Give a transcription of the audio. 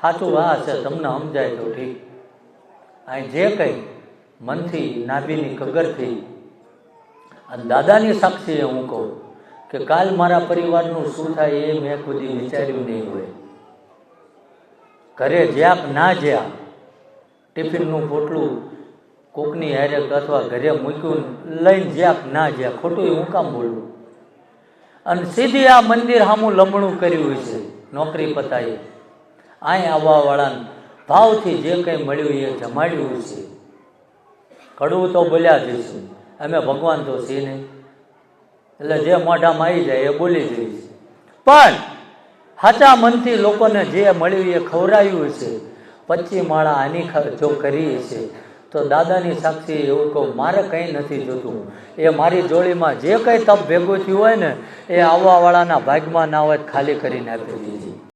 સાચું આ છે, તમને સમજાય તો ઠીક. અહીં જે કંઈ મનથી નાભીની કગરથી અને દાદાની સાક્ષીએ હું કહું કે કાલ મારા પરિવારનું શું થાય એ મેં કદી વિચાર્યું નહીં હોય. ઘરે જ્યાં ના જ્યાં ટિફિનનું પોટલું કોકની હારે અથવા ઘરે મૂક્યું લઈને જ્યાં ના જ્યાં ખોટું હું કામ બોલું. અને સીધી આ મંદિર સામું લમણું કર્યું છે નોકરી પતાવી. અહીં આવવાવાળાને ભાવથી જે કંઈ મળ્યું એ જમાડ્યું છે. કડવું તો બોલ્યા જઈશું, અમે ભગવાન તો છીએ નહીં, એટલે જે મોઢામાં આવી જાય એ બોલી જઈશ. પણ સાચા મનથી લોકોને જે મળ્યું એ ખવડાવ્યું છે. 25 માળા આની જો કરી છે તો દાદાની સાક્ષી એવું કહું, મારે કંઈ નથી જોતું. એ મારી જોડીમાં જે કંઈ તપ ભેગું થયું હોય ને એ આવવાવાળાના ભાગમાં ના હોય ખાલી કરીને આપી દીધી.